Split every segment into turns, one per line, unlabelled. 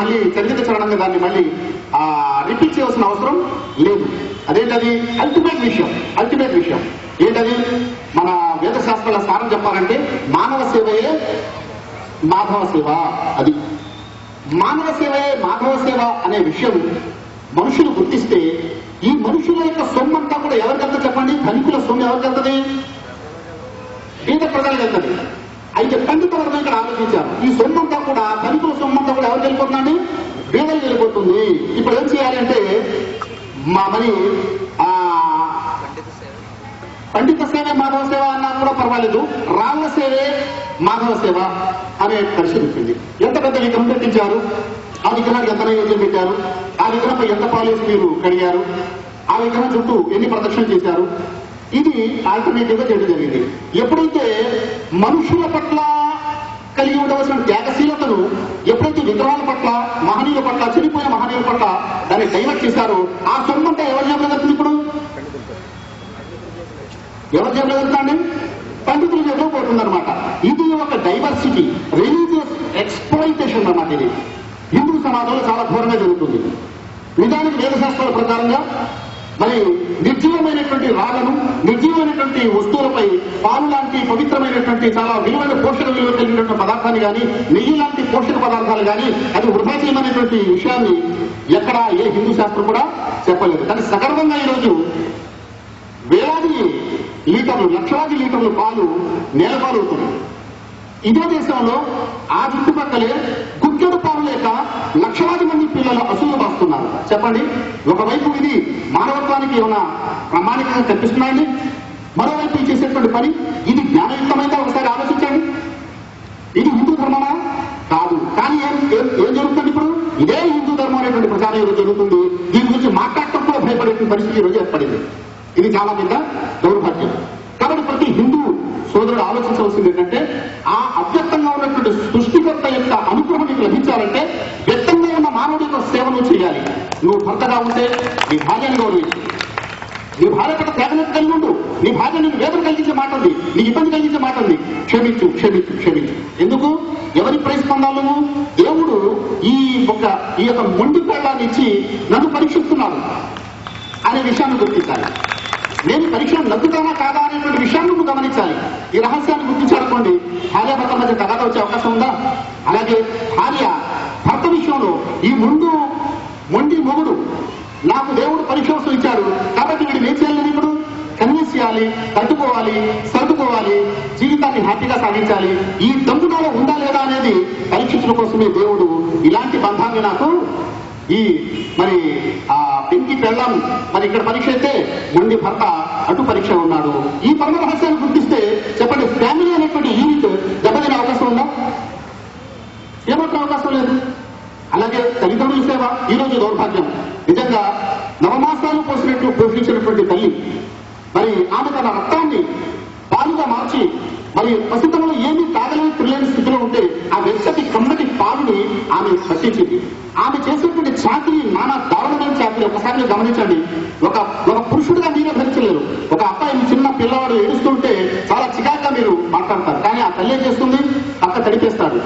మళ్ళీ చరిత్ర చరణంగా దాన్ని మళ్ళీ రిపీట్ చేయాల్సిన అవసరం లేదు. అదేంటది అల్టిమేట్ విషయం ఏంటది? మన వేద శాస్త్రాల సారం చెప్పాలంటే మానవ సేవయే మాధవ సేవ. అది మానవ సేవయే మాధవ సేవ అనే విషయం మనుషులు గుర్తిస్తే ఈ మనుషుల యొక్క సొమ్మంతా కూడా ఎవరికి వెళ్తుంది చెప్పండి? ధనికుల సొమ్ము ఎవరికి వెళ్తుంది? పేద ప్రజలకు వెళ్తుంది. అయితే పండిత వర్గం ఇక్కడ ఆలోచించారు, ఈ సొమ్మంతా కూడా ధనికుల సొమ్మంతా కూడా ఎవరికి వెళ్ళిపోతుందండి? పేదలకు వెళ్ళిపోతుంది. ఇప్పుడు ఏం చేయాలి అంటే మరి పండిత సేవే మాధవ సేవ అన్నా కూడా పర్వాలేదు, రాళ్ల సేవే మాధవ సేవ అనే పరిశీలించింది. ఎంత పెద్ద విగ్రహం పెట్టించారు, ఆ విగ్రహానికి ఎంత నైవేద్యం పెట్టారు, ఆ విగ్రహంపై ఎంత పాలేసి మీరు కడిగారు, ఆ విగ్రహం చుట్టూ ఎన్ని ప్రదక్షిణ చేశారు, ఇది ఆల్టర్నేటివ్ గా చేయడం జరిగింది. ఎప్పుడైతే మనుషుల పట్ల కలిగి ఉండవలసిన త్యాగశీలతను ఎప్పుడైతే విగ్రహాల పట్ల, మహనీయుల పట్ల, చనిపోయిన మహనీయుల పట్ల దాన్ని డైవర్ట్ చేశారో ఆ సొమ్మంతా ఎవరి జేబులో వెళ్తుంది? ఇప్పుడు ఎవరి జేబులో వెళ్తాండి? పండితుల జేబులో పోతుందన్నమాట. ఇది ఒక డైవర్సిటీ, రిలీజియస్ ఎక్స్ప్లాయిటేషన్ అన్నమాట. ఇది హిందూ సమాజంలో చాలా ఘోరంగా జరుగుతుంది. నిజానికి వేదశాస్త్రాల ప్రకారంగా మరి నిర్జీవమైనటువంటి రాళ్లను, నిర్జీవమైనటువంటి వస్తువులపై పాలు లాంటి పవిత్రమైనటువంటి చాలా విలువైన పోషక విలువ కలిగినటువంటి పదార్థాన్ని కానీ, నెయ్యి లాంటి పోషక పదార్థాలు కానీ అది వృధా చేయమనేటువంటి విషయాన్ని ఎక్కడ ఏ హిందూ శాస్త్రం కూడా చెప్పలేదు. కానీ సగర్వంగా ఈరోజు వేలాది లీటర్లు, లక్షలాది లీటర్లు పాలు నేలపాలవుతున్నాయి. ఇదే దేశంలో ఆ చుట్టుపక్కలే గుక్కెడు పాలు లేక లక్షలాది మంది పిల్లలు అసూలు వస్తున్నారు. చెప్పండి, ఒకవైపు ఇది మానవత్వానికి ఏమైనా ప్రామాణికంగా కనిపిస్తున్నాయండి? మరోవైపు ఈ చేసేటువంటి పని ఇది జ్ఞానయుక్తమైందా? ఒకసారి ఆలోచించండి. ఇది హిందూ ధర్మమా? కాదు. కానీ ఏం జరుగుతుంది ఇప్పుడు? ఇదే హిందూ ధర్మం అనేటువంటి ప్రచారం ఈరోజు జరుగుతుంది. దీని గురించి మాట్లాడటం కూడా భయపడే పరిస్థితి ఈరోజు ఏర్పడింది. ఇది చాలా పెద్ద దౌర్భాగ్యం. కాబట్టి ప్రతి హిందూ సోదరుడు ఆలోచించవలసింది ఏంటంటే ఆ అవ్యక్తంగా ఉన్నటువంటి సృష్టికర్త యొక్క అనుగ్రహం నీకు లభించాలంటే వ్యక్తంగా ఉన్న మానవుడి యొక్క సేవను చేయాలి. నువ్వు భర్తగా ఉంటే నీ భార్యను గౌరవించు, నీ భార్య పట్ల త్యాగం కలిగి ఉండు. నీ భార్య నీకు వేదన కలిగించే మాట ఉంది, నీ ఇబ్బంది కలిగించే మాట ఉంది, క్షమించు క్షమించు క్షమించు. ఎందుకు? ఎవరి ప్రైజ్ పొందాలి నువ్వు? దేవుడు ఈ యొక్క మొండి పెళ్ళాన్ని ఇచ్చి నన్ను పరీక్షిస్తున్నాడు అనే విషయాన్ని గుర్తించాలి. నేను పరీక్షను నగ్గుతానా కాదా అనేటువంటి విషయాన్ని నువ్వు గమనించాలి. ఈ రహస్యాన్ని గుర్తించాలనుకోండి, భార్యాభర్త మధ్య తగాదా వచ్చే అవకాశం ఉందా? అలాగే భార్య భర్త విషయంలో ఈ మొండి మొగుడు నాకు దేవుడు పరీక్ష వస్తూ ఇచ్చాడు కాబట్టి వీడు ఏం చేయాలి? ఇప్పుడు కన్విన్స్ చేయాలి, తట్టుకోవాలి, సర్దుకోవాలి, జీవితాన్ని హ్యాపీగా సాగించాలి. ఈ దమ్ము నాలో ఉందా లేదా అనేది పరీక్షించడం కోసమే దేవుడు ఇలాంటి బంధాన్ని నాకు ఈ మరి పెంకి పెళ్ళాం మరి ఇక్కడ పరీక్ష అయితే మొండి భర్త అటు పరీక్ష ఉన్నాడు. ఈ పరమ రహస్యాన్ని గుర్తిస్తే చెప్పండి, ఫ్యామిలీ అనేటువంటి యూనిట్ దెబ్బతినే అవకాశం ఉందా? ఏమాత్రం అవకాశం లేదు. అలాగే తల్లిదండ్రుల సేవ ఈరోజు దౌర్భాగ్యం. నిజంగా నవమాసాలు పోషించినటువంటి తల్లి మరి ఆమె తన రక్తాన్ని పాలుగా మార్చి మరి పసితనంలో ఏమీ తాగలేని తినలేని స్థితిలో ఉంటే ఆ వెచ్చటి కమ్మటి పాలుని ఆమె పట్టించింది. ఆమె చేసేటువంటి చాకరీ నానా దారుణమైన చాకరీ. ఒకసారి గమనించండి, ఒక పురుషుడిగా మీరే భరించలేరు. ఒక అబ్బాయి చిన్న పిల్లవాడు ఏడుస్తుంటే చాలా చికాగ్గా మీరు మాట్లాడతారు. కానీ ఆ తల్లి ఏం చేస్తుంది? పక్క తడిపేస్తాడు,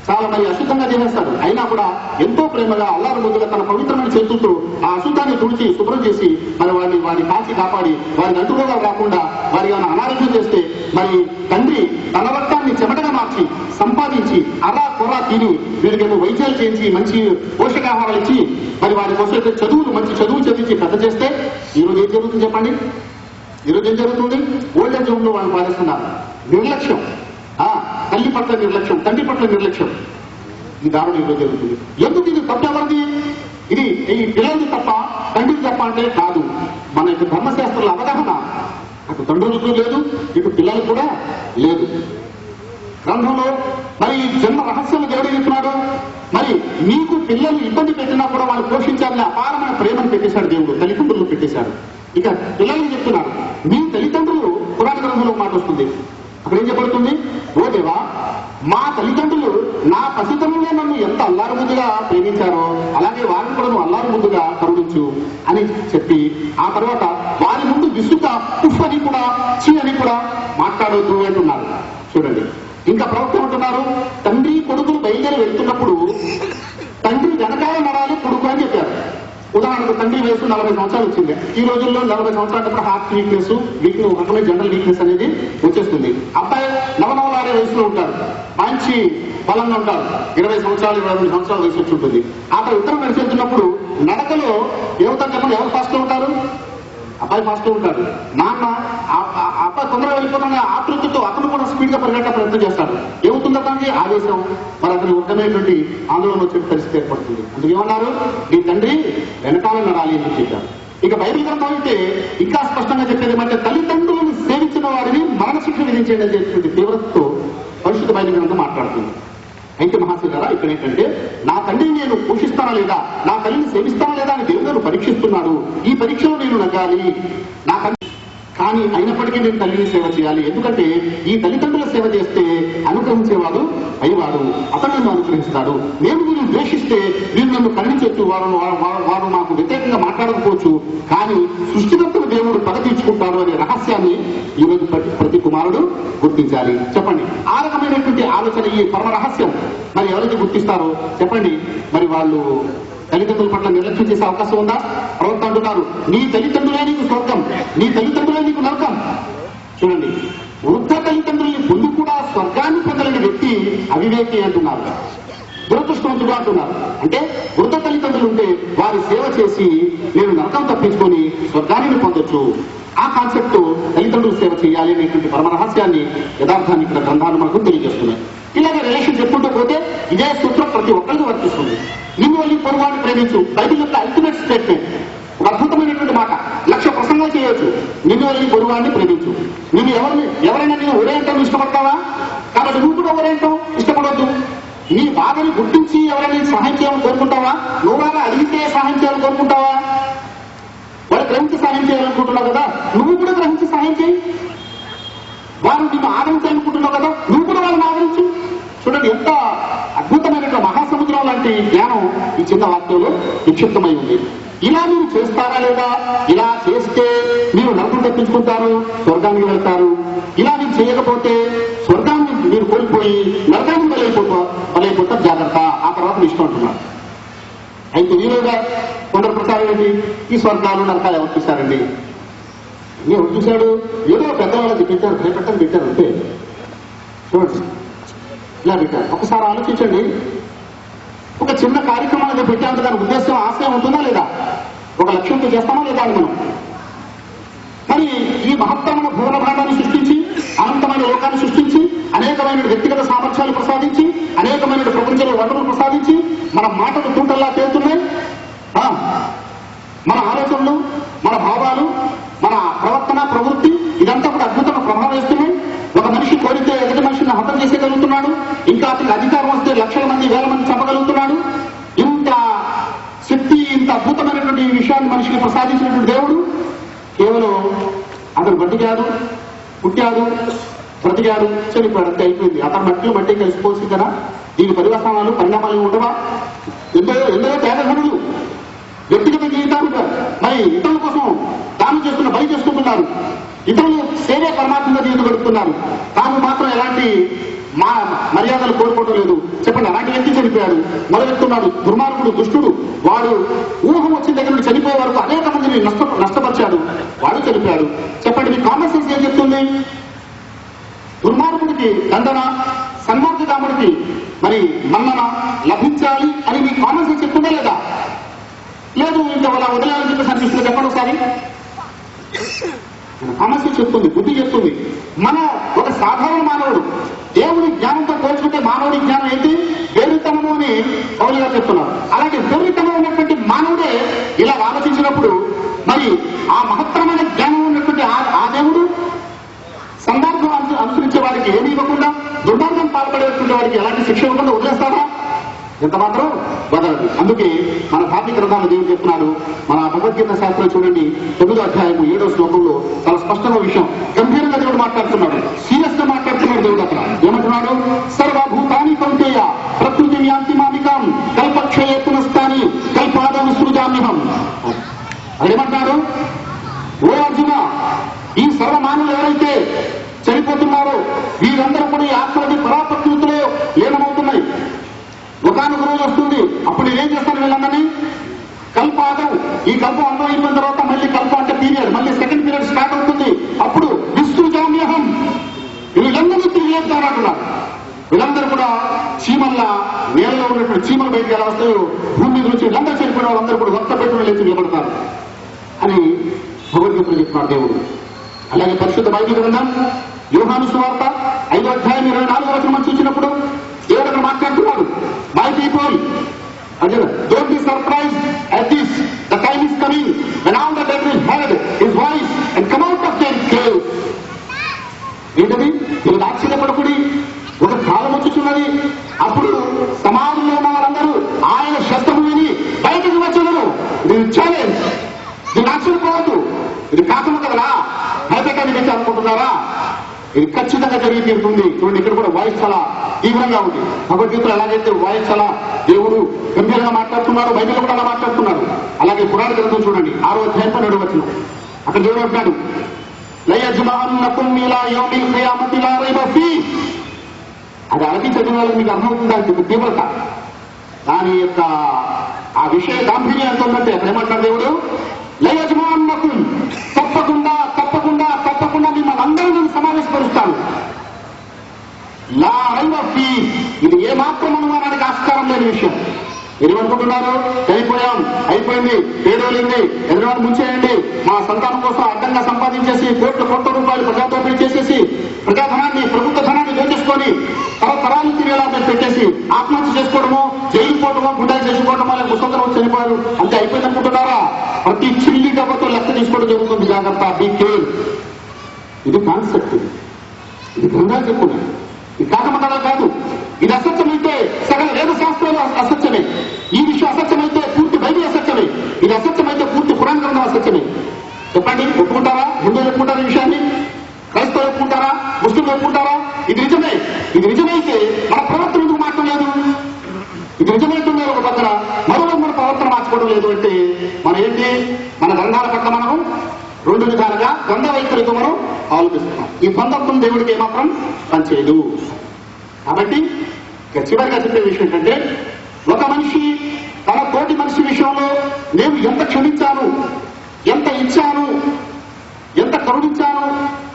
చాలా మరి అశుద్ధంగా చేసేస్తాడు. అయినా కూడా ఎంతో ప్రేమగా అల్లారు ముద్దుగా తన పవిత్రమైన చేతులతో ఆ అశుద్ధాన్ని తుడిచి శుభ్రం చేసి మరి వారిని కాచి కాపాడి వారిని అంటుకోగా కాకుండా వారి అనారోగ్యం చేస్తే మరి తండ్రి తన రక్తాన్ని చెమటగా మార్చి సంపాదించి అరా కొరా తిని వీరికేమో వైద్యాలు చేయించి మంచి పోషకాహారాలు ఇచ్చి మరి వారి కోసం చదువులు మంచి చదువులు చదివించి పెద్ద చేస్తే ఈరోజు ఏం జరుగుతుంది చెప్పండి? ఈరోజు ఏం జరుగుతుంది? ఓల్డేజ్ హోమ్ లో వాళ్ళు పాటిస్తున్నారు. నిర్లక్ష్యం, తల్లి పట్ల నిర్లక్ష్యం, తండ్రి పట్ల నిర్లక్ష్యం. ఈ దారుణం ఈరోజు జరుగుతుంది. ఎందుకు ఇది తప్పు? ఎవరిది ఇది? ఈ పిల్లలది తప్ప, తండ్రికి తప్ప అంటే కాదు. మన యొక్క ధర్మశాస్త్రాల అవగాహన అటు తండ్రులకు లేదు, ఇటు పిల్లలకు కూడా లేదు. గ్రంథంలో మరి జన్మ రహస్యాలు దేవుడు చెప్తున్నాడు. మరి నీకు పిల్లలు ఇబ్బంది పెట్టినా కూడా వాళ్ళు పోషించాలని అపారమైన ప్రేమను పెట్టేశాడు దేవుడు, తల్లిదండ్రులు పెట్టేశాడు. ఇక పిల్లలకి చెప్తున్నాడు, మీ తల్లిదండ్రులు పురాణ గ్రంథంలో మాట వస్తుంది. అక్కడ ఏం చెప్పబడుతుంది? ఓ దేవా, మా తల్లిదండ్రులు నా పసితనంలో నన్ను ఎంత అల్లారు ముద్దుగా ప్రేమించారో అలాగే వారిని కూడా నువ్వు అల్లారు ముద్దుగా కరుణించు అని చెప్పి ఆ తర్వాత వారి ముందు విసుగా ఉఫ్ అని కూడా చీ అని కూడా మాట్లాడవద్దు అంటున్నారు. చూడండి, ఇంకా ప్రవక్త అంటున్నారు, తండ్రి కొడుకులు బయలుదేరి వెళ్తున్నప్పుడు తండ్రి నడకలో నడాలి కొడుకు అని చెప్పారు. ఉదాహరణకు తండ్రి వయసు 40 సంవత్సరాలు వచ్చింది. ఈ రోజుల్లో 40 సంవత్సరాలప్పుడు హార్ట్ వీక్నెస్ రకమైన జనరల్ వీక్నెస్ అనేది వచ్చేస్తుంది. అబ్బాయి నవనవలాడే వయసులో ఉంటారు, మంచి బలంగా ఉంటారు, 20 సంవత్సరాలు 22 సంవత్సరాల వయసు వచ్చి ఉంటుంది. అక్కడ ఇద్దరు నడిచి వెళ్తున్నప్పుడు నడకలో ఏమవుతారు చెప్పండి, ఎవరు ఫాస్ట్ లో ఉంటారు? అబ్బాయి ఫాస్ట్ లో ఉంటాడు. నాన్న అబ్బాయి తొందరగా వెళ్ళిపోతున్న ఆతృతతో అతను కూడా స్పీడ్ గా పరిగెట్టే ప్రయత్నం చేస్తాడు. ఏమవుతుంది అతనికి? ఆవేశం, మరి అతని ఉత్తమైనటువంటి ఆందోళన వచ్చే పరిస్థితి ఏర్పడుతుంది. అందుకు ఏమన్నారు? నీ తండ్రి వెనకాల నడాలి అని చెప్పారు. ఇక బైబిల్ గ్రంథం అయితే ఇంకా స్పష్టంగా చెప్పేది ఏమంటే తల్లిదండ్రులను సేవించిన వారిని మరణశిక్ష విధించేది అని చెప్పేటువంటి తీవ్రతతో పరిశుద్ధ బైబిల్ గ్రంథం మాట్లాడుతుంది. అయితే మహాశివులారా, ఇక్కడ ఏంటంటే నా తండ్రిని నేను పోషిస్తానా లేదా, నా తల్లిని సేవిస్తానా లేదా అని దేవుడు పరీక్షిస్తున్నాడు. ఈ పరీక్షలో నేను నగ్గాలి. నా కానీ అయినప్పటికీ నేను తల్లిని సేవ చేయాలి. ఎందుకంటే ఈ తల్లిదండ్రుల సేవ చేస్తే అనుగ్రహించేవాడు అయ్యవాడు, అతను నన్ను అనుగ్రహిస్తాడు. నేను వీళ్ళు ద్వేషిస్తే వీళ్ళు నన్ను ఖండించవచ్చు, వారు మాకు వ్యతిరేకంగా మాట్లాడకపోవచ్చు, కానీ సృష్టికర్తను దేవుడు పగ తీర్చుకుంటాడు అనే రహస్యాన్ని ఈరోజు ప్రతి కుమారుడు గుర్తించాలి. చెప్పండి, ఆ రకమైనటువంటి ఆలోచన, ఈ పరమ రహస్యం మరి ఎవరైతే గుర్తిస్తారో చెప్పండి, మరి వాళ్ళు తల్లిదండ్రుల పట్ల నిర్లక్ష్యం చేసే అవకాశం ఉందా? ప్రవక్త అంటున్నారు, నీ తల్లిదండ్రులే నీకు స్వర్గం, నీ తల్లిదండ్రులే నీకు నరకం. చూడండి, వృద్ధ తల్లిదండ్రుల్ని పొంది కూడా స్వర్గాన్ని పొందలేని వ్యక్తి అవివేకి అంటున్నారు, దురదృష్టవంతుడు అంటున్నారు. అంటే వృద్ధ తల్లిదండ్రులు ఉంటే వారి సేవ చేసి నేను నరకం తప్పించుకొని స్వర్గాన్ని పొందొచ్చు. ఆ కాన్సెప్ట్ తల్లిదండ్రులు సేవ చేయాలి అనేటువంటి పరమ రహస్యాన్ని, యథార్థాన్ని ఇక్కడ గ్రంథాలు మనకు తెలియజేస్తున్నాయి. ఇలాగే రిలేషన్ చెప్పుకుంటూ పోతే ఇదే సూత్రం ప్రతి ఒక్కరికి వర్తిస్తుంది. నిన్ను వెళ్ళి పొరుగువాడిని ప్రేమించు, బైబిల్ యొక్క అల్టిమేట్ స్టేట్మెంట్, ఒక అద్భుతమైనటువంటి మాట. 1,00,000 ప్రసంగాలు చేయొచ్చు, నిన్ను వెళ్ళి పొరుగువాడిని ప్రేమించు. నిన్ను ఎవరైనా నేను ఒరేంటావు ఇష్టపడతావా? కాబట్టి నువ్వు కూడా ఒరేంటావు ఇష్టపడొద్దు. నీ బాధని గుర్తించి ఎవరైనా సహాయం చేయాలని కోరుకుంటావా? నువ్వు అలా అడిగితే సహాయం చేయాలని కోరుకుంటావా? వాళ్ళు గ్రహించి సహాయం చేయాలనుకుంటున్నావు కదా, నువ్వు కూడా గ్రహించి సహాయం చేయి. వారు నిన్ను ఆదరించాలనుకుంటున్నావు కదా, నువ్వు కూడా వాళ్ళని ఆదరించు. చూడండి, ఎంత అద్భుతమైన మహాసముద్రం లాంటి జ్ఞానం ఈ చిన్న వాక్యంలో నిక్షిప్తమై ఉంది. ఇలా మీరు చేస్తారా లేదా? ఇలా చేస్తే మీరు నరకం తప్పించుకుంటారు, స్వర్గానికి వెళ్తారు. ఇలా మీరు చేయకపోతే స్వర్గాన్ని మీరు కోల్పోయి నరకానికి బలైపోతారు, జాగ్రత్త, ఆ తర్వాత మీ ఇష్టం అంటున్నారు. అయితే వీరుగా కొందరు ప్రచారం ఏంటి, ఈ స్వర్గాలు నరకాలు ఎవరు చూశారండి? ఎవరు చూశాడు? ఏదో పెద్దవాళ్ళకి పెట్టారు, భయపెట్టని పెట్టారు అంతే. చూడండి, ఇలా పెట్టారు. ఒకసారి ఆలోచించండి, ఒక చిన్న కార్యక్రమాన్ని పెట్టామంటే దాని ఉద్దేశం, ఆశయం ఉంటుందా లేదా? ఒక లక్ష్యంతో చేస్తామా లేదా అని మనం. మరి ఈ మహత్తరమైన భువన భాగాన్ని సృష్టించి, అనంతమైన లోకాన్ని సృష్టించి, అనేకమైన వ్యక్తిగత సామర్థ్యాలు ప్రసాదించి, అనేకమైన ప్రపంచంలో వనరులు ప్రసాదించి, మన మాటలు తూటల్లా తేలుతున్నాయి. మన ఆలోచనలు, మన భావాలు, మన ప్రవర్తన, ప్రవృత్తి ఇదంతా కూడా అద్భుతంగా ప్రభావం వేస్తున్నాయి. ఒక మనిషి కోరితే ఎదుటి మనిషిని హతం చేసేయగలుగుతున్నాడు. ఇంకా అతనికి అధికారం వస్తే లక్షల మంది, వేల మంది చంపగలుగుతున్నాడు. ఇంత శక్తి, ఇంత అద్భుతమైనటువంటి విషయాన్ని మనిషికి ప్రసాదించినటువంటి దేవుడు కేవలం అతను బతికాడు, పుట్టాడు, బ్రతికాడు, చనిపోయాడు, అంతే అయిపోయింది. అతను మట్టి కలిసిపోతుంది కదా. దీని పరివర్తనాలు, పరిణామాలు ఉండవా? ఎందరో పేదగుడులు వ్యక్తిగత జీవితాలు మరి ఇతరుల కోసం దానం చేస్తున్న, బలి చేసుకుంటున్నారు. ఇతరులు సేవే పరమాత్మగా జీవితం గడుపుతున్నారు. తాను మాత్రం ఎలాంటి మర్యాదలు కోరుకోవడం లేదు. చెప్పండి, అలాంటి వ్యక్తి చనిపోయాడు. మరో వ్యక్తి ఉన్నాడు, దుర్మార్గుడు, దుష్టుడు. వాడు ఊహం వచ్చిన దగ్గర నుండి చనిపోయే వరకు అనేక మందిని నష్టపరిచాడు, వాడు చనిపోయాడు. చెప్పండి, మీ కామన్ సెన్స్ ఏం చెప్తుంది? దుర్మార్గుడికి దండన, సన్మార్గకాముడికి మరి మన్నన లభించాలి అని మీ కామన్ సెన్స్ చెప్తుందా లేదా? లేదు, ఇంకా అలా వదిలేయాలని చెప్పేసి అనిపిస్తుంది. చెప్పండి ఒకసారి. సమస్య చెప్తుంది, బుద్ధి చెప్తుంది. మన ఒక సాధారణ మానవుడు దేవుని జ్ఞానంతో పోల్చుకుంటే మానవుడి జ్ఞానం ఏంటి? వెర్రితనము అని పౌలు గారు చెప్తున్నారు. అలాగే వెర్రితనం ఉన్నటువంటి మానవుడే ఇలా ఆలోచించినప్పుడు మరి ఆ మహత్తరమైన జ్ఞానం ఉన్నటువంటి ఆ దేవుడు సందర్భం అనుసరించే వారికి ఏమీ ఇవ్వకుండా, దుర్మార్గం పాల్పడేటువంటి వారికి ఎలాంటి శిక్ష ఇవ్వకుండా వదిలేస్తారా? ఎంత మాత్రం వదలదు. అందుకే మన ధార్మిక గ్రంథాలు దేవుడు చెప్తున్నాడు. మన భగవద్గీత శాస్త్రం చూడండి, 9వ అధ్యాయము 7వ శ్లోకంలో చాలా స్పష్టమైన విషయం, గంభీరంగా దేవుడు మాట్లాడుతున్నాడు, సీరియస్ గా మాట్లాడుతున్నాడు దేవుడు. అక్కడ ఏమంటున్నాడు? సర్వభూతాని కౌంతేయ ప్రకృతి యాంతిమామికాం కల్పక్షయే పునస్తాని కల్పాద విసృజామ్యహం. అదేమంటారు? ఓ అర్జున, ఈ సర్వమానులు ఎవరైతే చనిపోతున్నారో వీరందరూ కూడా ఈ ఆత్మలకి పరాపకృతిలో లీనమవుతున్నాయి. ఒక ఒకనొక రోజు వస్తుంది, అప్పుడు నేనేం చేస్తాను వీళ్ళందరినీ కల్పాదం. ఈ కల్పం అంతం అయిపోయిన తర్వాత మళ్ళీ కల్పం అంటే పీరియడ్, మళ్ళీ సెకండ్ పీరియడ్ స్టార్ట్ అవుతుంది. అప్పుడు విశ్వజామ్యహం, వీళ్ళందరూ తిరిగి లేపుతానంటున్నారు. వీళ్ళందరూ కూడా చీమల్లా నేలలో ఉన్నటువంటి చీమలు బయటికి ఎలా వస్తాయో భూమి మీద నుంచి వీళ్ళందరూ చనిపోయిన వాళ్ళందరూ కూడా రక్త పెట్టుకుని లేచి నిలబడతారు అని భగవద్గీతలో చెప్తున్నాడు దేవుడు. అలాగే పరిశుద్ధ బైబిల్ గ్రంథం యోహాను సువార్త 5వ అధ్యాయం 24వ వచనం చూసినప్పుడు దేవుడు అక్కడ మాట్లాడుతున్నాడు, my people don't be surprised at this, the time is coming when all the dead will hear his voice and come out of their caves. ఏంటది? వీళ్ళు ఆశ్చర్యపడకుడి, ఒక కాలం వచ్చుచున్నది, అప్పుడు సమాజంలో ఉన్న వాళ్ళందరూ ఆయన శబ్దము విని బయటకు వచ్చేదరు. ఇది ఛాలెంజ్, దీన్ని ఆశ్చర్యపోవద్దు. ఇది కాకము కదరా భయపెట్టాలని పెట్టి అనుకుంటున్నారా? ఇది ఖచ్చితంగా జరిగి తీరుతుంది. చూడండి, ఇక్కడ కూడా వాయిస్ చాలా తీవ్రంగా ఉంది. భగవద్గీతలో ఎలాగైతే వాయిస్ చాలా దేవుడు గంభీరంగా మాట్లాడుతున్నాడు, బైబిల్ కూడా అలా మాట్లాడుతున్నాడు. అలాగే పురాణ గ్రంథం చూడండి 6వ అధ్యాయం 12వ వచనం, అక్కడ దేవుడు అంటాడు, లయజ్మాన్నకుం ఇలా యౌమిల్ ఖియామతి లా రైబ ఫీహ్. అది అరబీ చదివిన వాళ్ళకి మీకు అర్థమవుతుంది దానికి తీవ్రత, దాని యొక్క ఆ విషయ గాంభీర్యం ఎంత ఉందంటే అక్కడ ఏమంటాడు దేవుడు, లయజ్మాన్నకుం, తప్పకుండా తప్పకుండా తప్పకుండా మిమ్మల్ని అందరూ నేను సమావేశపరుస్తాను. లా రైబ ఫీహ్, ఇది ఏమాత్రం అనుమానానికి ఆస్కారం లేని విషయం. ఏమనుకుంటున్నారు? చనిపోయాం, అయిపోయింది, పేదోలింది, ఎదురువాడు ముంచేయండి, మా సంతానం కోసం అడ్డంగా సంపాదించేసి కోట్ల రూపాయలు ప్రజాదోపిడీ చేసేసి ప్రజాధనాన్ని ప్రభుత్వ ధనాన్ని దోచేసుకొని తరతరాలు తిరిగేలా పెట్టేసి ఆత్మహత్య చేసుకోవడమో, జైలు పోవడమో, గుండాలు చేసుకోవడమో, లేక ముసంతరం చనిపోయారు అంతే అయిపోయింది అనుకుంటున్నారా? ప్రతి చిల్లి డబ్బతో లెక్క తీసుకోవడం జరుగుతుంది. జాగ్రత్త, బీ కేర్. ఇది కాన్సెప్ట్, ఇది గ్రంథాలు చెప్పుకున్నాయి. ఇది కాకమతాలు కాదు. ఇది అసత్యమైతే సకల వేద శాస్త్రాలు అసత్యమే. ఈ విషయం అసత్యమైతే పూర్తి బైబిల్ అసత్యమే. ఇది అసత్యమైతే పూర్తి పురాణ గ్రంథం అసత్యమే. చెప్పండి, ఒప్పుకుంటారా? హిందువులు ఒప్పుకుంటారా? ఈ విషయాన్ని క్రైస్తవులు ఒప్పుకుంటారా? ముస్లింలు ఒప్పుకుంటారా? ఇది నిజమే. ఇది నిజమైతే మన ప్రవర్తన ఎందుకు మార్చడం లేదు? ఇది నిజమైతుంది ఒక పక్కన, మరో మన ప్రవర్తన మార్చుకోవడం లేదు అంటే మనం ఏంటి? మన గ్రంథాల పట్ల మనం రెండు విధాలుగా ద్వంద్వ వైఖరితో మనం ఆలోచిస్తున్నాం. ఈ ద్వంద్వత్వం దేవుడికి ఏమాత్రం పనిచేయదు. కాబట్టి చివరిగా చెప్పే విషయం ఏంటంటే, ఒక మనిషి తన తోటి మనిషి విషయంలో నేను ఎంత క్షమించాను, ఎంత ఇచ్చాను, ఎంత కరుణించాను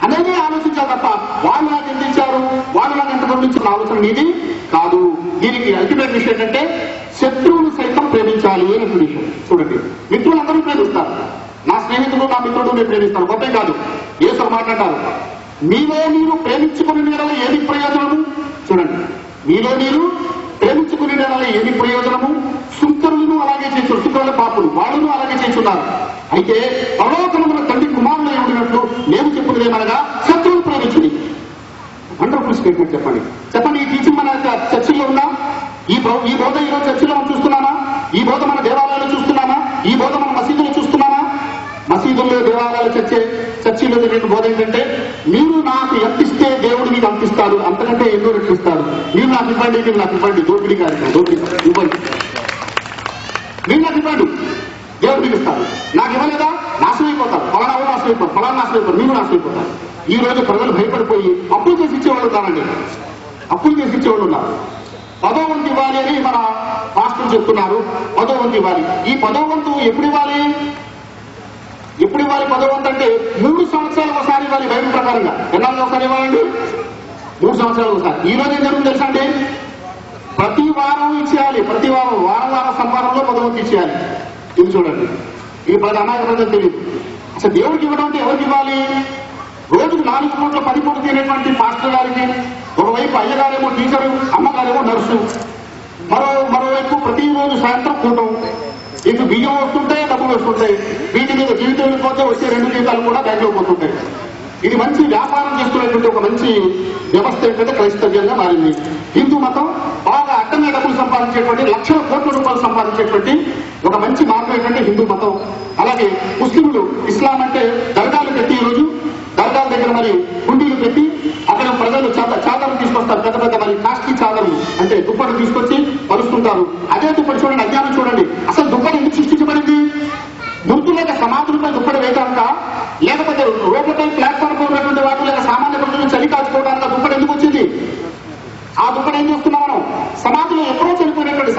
అనేది ఆలోచించాలి తప్ప వాళ్ళు నాకు ఎంత ఇచ్చారు, వాళ్ళు నాకు ఎంత కరుణించిన ఆలోచన నీది కాదు. దీనికి అల్టిమేట్ విషయం ఏంటంటే శత్రువులు సైతం ప్రేమించాలి అనే విషయం. చూడండి, మిత్రులందరూ ప్రేమిస్తారు. నా స్నేహితుడు, నా మిత్రుడు నేను ప్రేమిస్తాను, గొప్పే కాదు. యేసు మాట్లాడతారు, మీలో మీరు ప్రేమించుకునే నెల ఏది ప్రయోజనము? చూడండి, మీలో మీరు ప్రేమించుకునే నెల ఏది ప్రయోజనము? సుంకరులను అలాగే చేస్తున్నారు, సుంకరుల పాపులు వాళ్ళను అలాగే చేస్తున్నారు. అయితే పరలోకమున తండ్రి కుమారులు ఉండినట్లు నేను చెప్పుకునేమనగా శత్రువులు ప్రేమించుడి. Wonderful statement. చెప్పండి, ఈ టీచింగ్ మన చర్చిల్లో ఉందా? ఈ బోధ ఈరోజు చర్చిలో మనం చూస్తున్నామా? ఈ బోధ మన దేవాలయాలు చూస్తున్నామా? ఈ బోధ మన మసీదులు చూస్తున్నామా? మసీదుల్లో, దేవాలయాలు, చర్చిలో జరిగిన బోధ ఏంటంటే, మీరు నాకు ఎంత ఇస్తే దేవుడు మీకు అంతిస్తాడు, అంతకంటే ఎన్నో రెట్లు ఇస్తాడు. మీరు నాకు ఇవ్వండి, మీరు నాకు ఇవ్వండి. దోపిడీ కార్యక్రమం, దోపిడీ ఇవ్వండి. మీరు నాకు ఇవ్వండి, దేవుడు మీకు ఇస్తాడు. నాకు ఇవ్వలేదా నాశనం అయిపోతారు, ఫలానా నాశనం అయిపోతారు, ఫలానా నాశనం అయిపోతారు, మీరు నాశనం అయిపోతారు. ఈ రోజు ప్రజలు భయపడిపోయి అప్పులు చేసి ఇచ్చేవాళ్ళు ఉన్నారండి. అప్పులు చేసి ఇచ్చేవాళ్ళు ఉన్నారు. 10వ వంతు ఇవ్వాలి అని మన పాస్టర్లు చెప్తున్నారు. 10వ వంతు ఇవ్వాలి. ఈ 10వ వంతు ఎప్పుడు ఇవ్వాలి? 10వ వంతు అంటే 3 సంవత్సరాలకు ఒకసారి ఇవ్వాలి. బైబిల్ ప్రకారంగా ఎన్నాళ్ళు ఒకసారి ఇవ్వాలండి? 3 సంవత్సరాలకు ఒకసారి. ఈ రోజు ఏం జరుగుతుంది తెలుసా అండి? ప్రతి వారం ఇచ్చేయాలి. ప్రతి వారం సంపాదనలో 10వ వంతు ఇచ్చేయాలి. ఇది చూడండి, ఇది ప్రతి అమాయక ప్రజలు తెలియదు. అసలు దేవుడికి ఇవ్వడం అంటే ఎవరికి ఇవ్వాలి? రోజుకు 4 పూట్ల 10 పూట తినేటువంటి పాస్టర్ గారికి ఒకవైపు అయ్యగారేమో టీచరు, అమ్మగారేమో నర్సు, మరోవైపు ప్రతిరోజు సాయంత్రం కూటం. ఇటు బియ్యం వస్తుంటాయి, డబ్బులు వస్తుంటాయి. వీటి మీద జీవితం వెళ్ళిపోతే వచ్చే 2 జీతాలు కూడా బ్యాంకులో పోతుంటాయి. ఇది మంచి వ్యాపారం చేసుకునేటువంటి ఒక మంచి వ్యవస్థ ఏంటంటే క్రైస్తవ్యంగా మారింది. హిందూ మతం బాగా అడ్డంగా డబ్బులు సంపాదించేటువంటి, లక్షల కోట్ల రూపాయలు సంపాదించేటువంటి ఒక మంచి మార్గం ఏంటంటే హిందూ మతం. అలాగే ముస్లింలు, ఇస్లాం అంటే దర్గాలు పెట్టి, ఈరోజు దర్గాల దగ్గర మరి కుండీలు పెట్టి అక్కడ ప్రజలు చాదర్లు తీసుకొస్తారు. పెద్ద మరి కాస్ట్లీ చాదర్లు అంటే దుప్పటి తీసుకొచ్చి పరుస్తుంటారు. అదే దుప్పటి చూడండి, అజ్ఞానం చూడండి. అసలు దుప్పటి ఎందుకు సృష్టించబడింది? మృతులేక సమాధులపై దుప్పటి వేయడానిక, లేకపోతే రోడ్లపై ప్లాట్ఫామ్ ఉన్నటువంటి వాటి లేక సామాన్య ప్రజలను చలి కాల్చుకోవడానికి దుప్పటి ఎందుకు వచ్చింది? ఆ దుప్పటి ఏం చేస్తున్నాం మనం? సమాధిలో ఎప్పుడో చనిపోయినటువంటి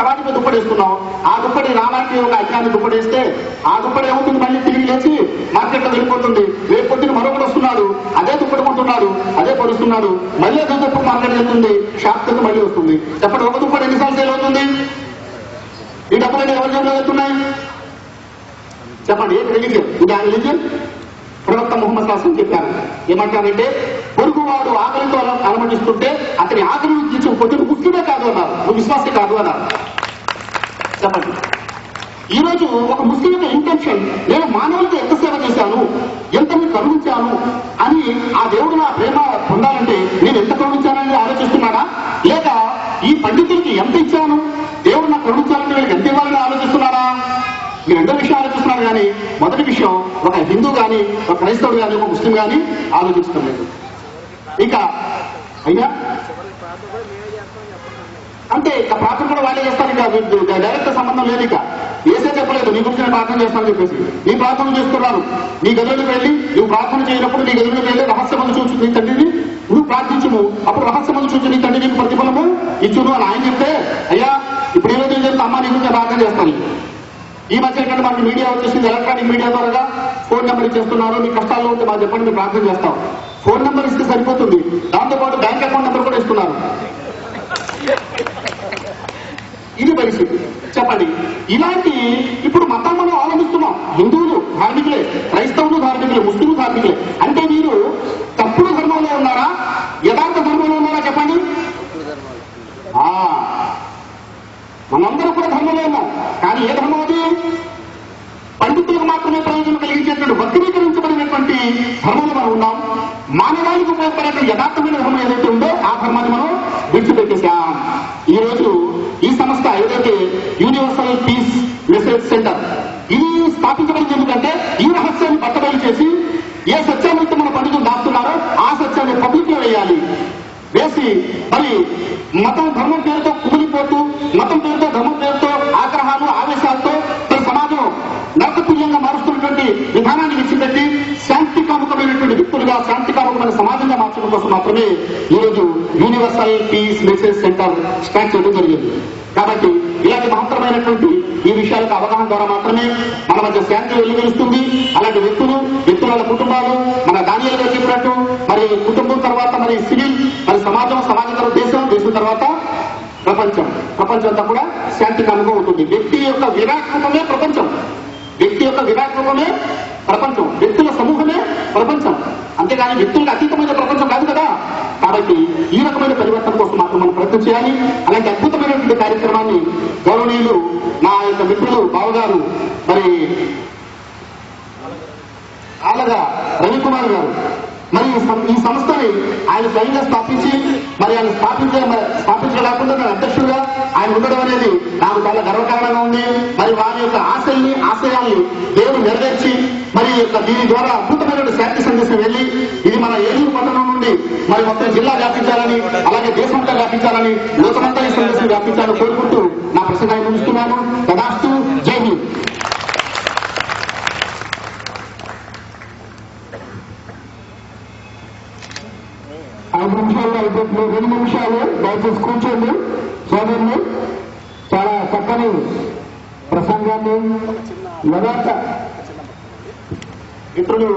దుప్పటి రామానికి ఒక అజ్ఞాని దుప్పటి వేస్తే ఆ దుప్పటి ఏమవుతుంది, మళ్ళీ తిరిగి లేచి మార్కెట్లో వెళ్ళిపోతుంది. రేపు పొద్దున మరొకటి వస్తున్నాడు, అదే దుప్పటి కొంటున్నాడు, అదే పరుస్తున్నాడు, మళ్ళీ అదే దుప్పటి మార్కెట్ వెళ్తుంది, షాప్ కింద మళ్ళీ వస్తుంది. చెప్పండి, ఒక దుప్పటి ఎన్నిసార్లు సేల్ అవుతుంది? ఈ డబ్బులన్నీ ఎవరి జోబులో వెళ్తున్నాయి? చెప్పండి, ఏం రిలీజియన్ ఇది? ఆ రిలీజియన్ ప్రవక్త ముహమ్మద్ సాసం చెప్పారు. ఏమంటారంటే, పొరుగువాడు ఆకలితో అలమటిస్తుంటే అతని ఆకలి తీర్చకపోతే నువ్వు ముస్లిమే కాదు అన్నారు, నువ్వు విశ్వాసే కాదు అన్నారు. చెప్పండి, ఈ రోజు ఒక ముస్లిం యొక్క ఇంటెన్షన్, నేను మానవులకి ఎంత సేవ చేశాను, ఎంత నేను కరుణించాను అని ఆ దేవుడు నా ప్రేమ పొందాలంటే నేను ఎంత కరుణించానని ఆలోచిస్తున్నాడా, లేక ఈ పండితులకి ఎంత ఇచ్చాను, దేవుడు నాకు కరుణించాలంటే వీళ్ళకి ఎంత ఇవ్వాలని ఆలోచిస్తున్నాడా? ఈ రెండో విషయం ఆలోచిస్తున్నారు. కానీ మొదటి విషయం ఒక హిందూ కానీ, ఒక క్రైస్తవుడు కానీ, ఒక ముస్లిం కానీ ఆలోచించడం లేదు. ఇక అయినా అంటే ఇక ప్రార్థన కూడా వాళ్ళే చేస్తారు. ఇక డైరెక్ట్ సంబంధం లేదు. ఇక ఏసే చెప్పలేదు నీ గురించి నేను ప్రార్థన చేస్తానని చెప్పేసి. నీ ప్రార్థన చేస్తున్నారు, నీ గదులకు వెళ్ళి నువ్వు ప్రార్థన చేయనప్పుడు నీ గదులకు వెళ్ళి రహస్యమందు చూచు నీ తండ్రిని నువ్వు ప్రార్థించుము, అప్పుడు రహస్యమందు చూచు నీ తండ్రి నీకు ప్రతిఫలము ఇచ్చును అని ఆయన చెప్తే, అయ్యా ఇప్పుడు ఈ రోజు ఏం చెప్తే అమ్మా నీ గురించి ప్రార్థన చేస్తాను. ఈ మధ్య ఏంటంటే మనకి మీడియా వచ్చేసింది, ఎలక్ట్రానిక్ మీడియా ద్వారా ఫోన్ నెంబర్ ఇచ్చేస్తున్నారు. మీ కష్టాల్లో ఉంటే మాకు చెప్పండి, మీరు ప్రార్థన చేస్తాం. ఫోన్ నెంబర్ ఇస్తే సరిపోతుంది, దాంతోపాటు బ్యాంక్ అకౌంట్ నెంబర్ కూడా ఇస్తున్నారు. ఇది పరిస్థితి. చెప్పండి, ఇలాంటి ఇప్పుడు మతం మనం అవలంబిస్తున్నాం. హిందువులు ధార్మికులే, క్రైస్తవులు ధార్మికులే, ముస్లింలు ధార్మికులే. అంటే మీరు తప్పుడు ధర్మంలో ఉన్నారా, యథార్థ ధర్మంలో ఉన్నారా? చెప్పండి. మనందరూ కూడా ధర్మంలో ఉన్నాం. కానీ ఏ ధర్మం అది? పండితులకు మాత్రమే ప్రయోజనం కలిగించేటువంటి వక్రీకరించబడినటువంటి ధర్మంలో మనం ఉన్నాం. మానవాళికి ఉపయోగపడే యథార్థమైన ధర్మం ఏదైతే ఉందో ఆ ధర్మాన్ని మనం విడిచిపెట్టేశాం. ఈ రోజు ఈ సంస్థ ఏదైతే యూనివర్సల్ పీస్ మెసేజ్ సెంటర్, ఇది స్థాపించబడింది ఎందుకంటే ఈ రహస్యాన్ని బట్టబయలు చేసి ఏ సత్యాన్ని మన పండితులు దాస్తున్నారో ఆ సత్యాన్ని పబ్లిక్ లో వేయాలి. వేసి మరి మతం ధర్మం పేరుతో కుమిలిపోతూ, మతం పేరుతో ధర్మం పేరుతో ఆగ్రహాలు ఆవేశాలతో తన సమాజం నరకతుల్యంగా మారుస్తున్నటువంటి విధానాన్ని విడిచిపెట్టి శాంతి కాముకమైనటువంటి వ్యక్తులుగా, శాంతి కాముకమైన సమాజంగా మార్చడం కోసం మాత్రమే ఈరోజు universal peace message centre start చేయడం జరిగింది. కాబట్టి ఇలాంటి మహత్తరమైనటువంటి ఈ విషయాలకు అవగాహన ద్వారా మాత్రమే మన మధ్య శాంతి వెలువరుస్తుంది. అలాంటి వ్యక్తుల కుటుంబాలు మన దానియాలు గారు చెప్పినట్టు మరి కుటుంబం తర్వాత మరి సివిల్, మరి సమాజం తర్వాత దేశం తర్వాత ప్రపంచం అంతా కూడా శాంతి కాముగా ఉంటుంది. వ్యక్తి యొక్క విరాట్ రూపమే ప్రపంచం, వ్యక్తుల సమూహమే ప్రపంచం, అంతేగాని వ్యక్తులకు అతీతమైన ప్రపంచం కాదు కదా. కాబట్టి ఈ రకమైన పరివర్తన కోసం మాత్రం మనం ప్రయత్నం చేయాలి. అలాంటి అద్భుతమైనటువంటి కార్యక్రమాన్ని గౌరవనీయులు మా యొక్క మిత్రులు బావగారు మరి ఆలగా రవికుమార్ గారు మరి ఈ సంస్థని ఆయన స్వయంగా స్థాపించి మరి ఆయన స్థాపించలేకుండా నేను అధ్యక్షుడిగా ఆయన ఉండడం అనేది నాకు చాలా గర్వకారణంగా ఉంది. మరి వారి యొక్క ఆశయాల్ని దేవుడు నెరవేర్చి మరి దీని ద్వారా అద్భుతమైన శాంతి సందేశం వెళ్ళి ఇది మన ఏలూరు పట్టణం నుండి మరి మొత్తం జిల్లా వ్యాపించాలని, అలాగే దేశమంతా వ్యాపించాలని, లోకమంతా ఈ సందేశం వ్యాపించాలని కోరుకుంటూ నా ప్రసంగాన్ని ముగిస్తున్నాను. తదాస్తు. జై హింద్. 5 నిమిషాల్లో అయిపోతుంది. 2 నిమిషాలు దయచేసి కూర్చోండి సోదరులు. చాలా చక్కని ప్రసంగాన్ని యథార్థ మిత్రులు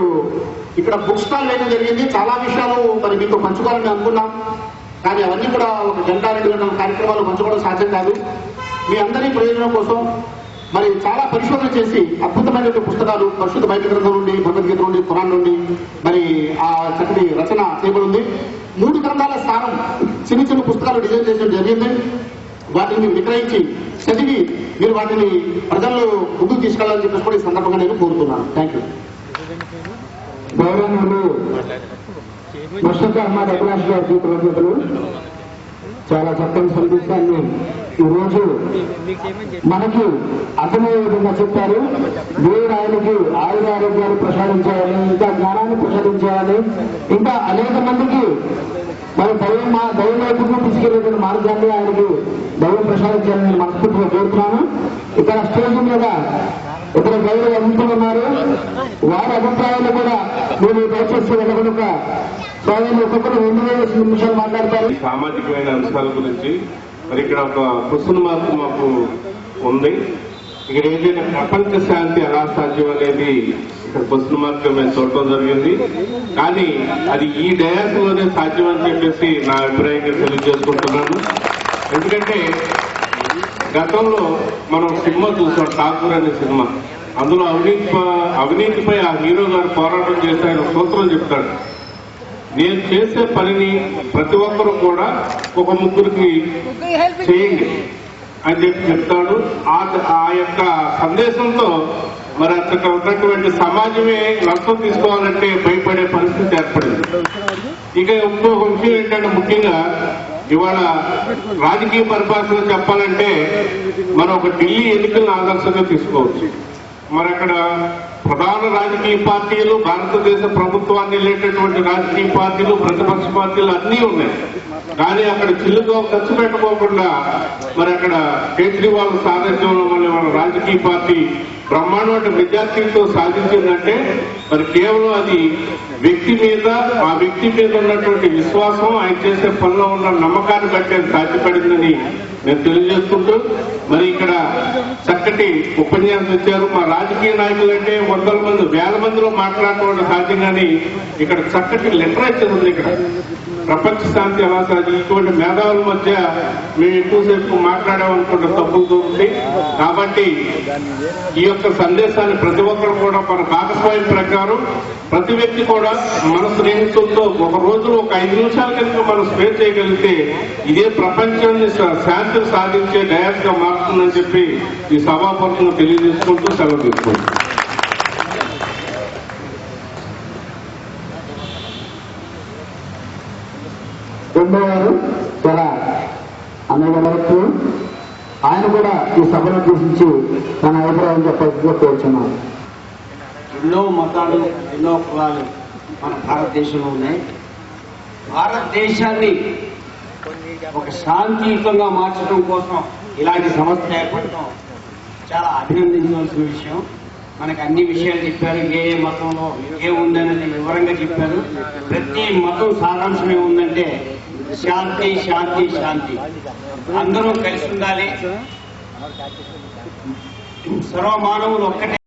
ఇక్కడ బుక్ స్టాల్ వేయడం జరిగింది. చాలా విషయాలు మరి మీతో పంచుకోవాలని అనుకున్నాం, కానీ అవన్నీ కూడా ఒక గంట 2 గంటల కార్యక్రమాలు పంచుకోవడం సాధ్యం కాదు. మీ అందరి ప్రయోజనం కోసం మరి చాలా పరిశోధన చేసి అద్భుతమైనటువంటి పుస్తకాలు పరిశుద్ధ బైబిల్ గ్రంథం నుండి, భగవద్గీత నుండి, ఖురాన్ నుండి మరి ఆ చక్కటి రచన చేయబడింది. 3 గ్రంథాల స్థానం చిన్న పుస్తకాలు డిజైన్ చేయడం జరిగింది. వాటిని విక్రయించి చదివి మీరు వాటిని ప్రజల్లో ముందుకు తీసుకెళ్లాలని చెప్పేసి కూడా ఈ సందర్భంగా నేను కోరుతున్నాను. Thank you. గౌరవనీయులు అహ్మద్ అభిలాష్ గారి కృతజ్ఞతలు. చాలా చక్కని సందేశాన్ని ఈరోజు మనకి అర్థమయ్యే విధంగా చెప్పారు. దేవుడు ఆయనకి ఆయురారోగ్యాలు ప్రసాదించాలని, ఇంకా జ్ఞానాన్ని ప్రసాదించాలని, ఇంకా అనేక మందికి మరి దైవం వైపుకు తీసుకెళ్లేటువంటి మార్గాన్ని ఆయనకి దైవం ప్రసాదించాలని నేను మనస్ఫూర్తిగా కోరుతున్నాను. ఇక్కడ స్టేజ్ మీద ఇతర గౌరవ అభిప్రాయాలు ఉన్నారు, వారి అభిప్రాయాలు కూడా మీరు దయచేసి వెళ్ళకుండా సోదరులు ఒక్కొక్కరు 2 నిమిషాలు మాట్లాడతారు.
సామాజికమైన అంశాల గురించి మరి ఇక్కడ ఒక క్వశ్చన్ మార్క్ మాకు ఉంది. ఇక్కడ ఏదైనా ప్రపంచ శాంతి ఎలా సాధ్యం అనేది ఇక్కడ క్వశ్చన్ మార్క్ మేము చూడటం జరిగింది. కానీ అది ఈ డయాస్లోనే సాధ్యం అని చెప్పేసి నా అభిప్రాయంగా తెలియజేసుకుంటున్నాను. ఎందుకంటే గతంలో మనం సినిమా చూసాం, ఠాకూర్ అనే సినిమా. అందులో అవినీతిపై ఆ హీరో గారు పోరాటం చేసి ఆయన సూత్రం చెప్తాడు, నేను చేసే పనిని ప్రతి ఒక్కరూ కూడా ఒక ముగ్గురికి చేయండి అని చెప్పి చెప్తాడు. ఆ యొక్క సందేశంతో మరి అక్కడ ఉన్నటువంటి సమాజమే లంచం తీసుకోవాలంటే భయపడే పరిస్థితి ఏర్పడింది. ఇక ఇంకొక విషయం ఏంటంటే, ముఖ్యంగా ఇవాళ రాజకీయ పరిభాషలో చెప్పాలంటే మనం ఒక ఢిల్లీ ఎన్నికలను ఆదర్శంగా తీసుకోవచ్చు. మరి అక్కడ ప్రధాన రాజకీయ పార్టీలు, భారతదేశ ప్రభుత్వాన్ని వెళ్ళేటటువంటి రాజకీయ పార్టీలు, ప్రతిపక్ష పార్టీలు అన్నీ ఉన్నాయి. కానీ అక్కడ చిల్లుతో ఖర్చు పెట్టకోకుండా మరి అక్కడ కేజ్రీవాల్ సారథ్యంలో మన రాజకీయ పార్టీ బ్రహ్మాండమైన మెజార్టీతో సాధించిందంటే మరి కేవలం అది వ్యక్తి మీద, ఆ వ్యక్తి మీద ఉన్నటువంటి విశ్వాసం, ఆయన చేసే పనిలో ఉన్న నమ్మకాన్ని బట్టి అది సాధ్యపడిందని నేను తెలియజేసుకుంటూ, మరి ఇక్కడ చక్కటి ఉపన్యాసం ఇచ్చారు. మా రాజకీయ నాయకులు అంటే వందల మంది, వేల మందిలో మాట్లాడటం సాధ్యం, కానీ ఇక్కడ చక్కటి లిటరేచర్ ఉంది. ఇక్కడ ప్రపంచ శాంతి ఎలా సాధ్యం, ఇటువంటి మేధావుల మధ్య మేము ఎక్కువసేపు మాట్లాడామనుకుంటే తప్పుతూ ఉంది. కాబట్టి ఈ యొక్క సందేశాన్ని ప్రతి ఒక్కరు కూడా మన భాగస్వామ్యం ప్రకారం ప్రతి వ్యక్తి కూడా మన స్నేహితులతో ఒక రోజులో ఒక 5 నిమిషాల కనుక మనం స్పేర్ చేయగలిగితే ఇదే ప్రపంచాన్ని శాంతిని సాధించే డయాస్ గా మారుతుందని చెప్పి ఈ సభాపక్షంగా తెలియజేసుకుంటూ సెలవు తీసుకుంటాం.
రెండో వారు చాలా అనేక ఆయన కూడా ఈ సభను ఉద్దేశించి తన అభిప్రాయం చెప్పాల్సిందిగా కోరుచున్నాను.
ఎన్నో మతాలు, ఎన్నో కులాలు మన భారతదేశంలో ఉన్నాయి. భారతదేశాన్ని ఒక శాంతియుతంగా మార్చడం కోసం ఇలాంటి సంస్థ ఏర్పడటం చాలా అభినందించవలసిన విషయం. మనకు అన్ని విషయాలు చెప్పారు, ఏ మతంలో ఏముందనేది వివరంగా చెప్పారు. ప్రతి మతం సారాంశం ఏముందంటే శాంతి, శాంతి, శాంతి. అందరూ కలిసి ఉండాలి, సర్వ మానవులు ఒక్కటే.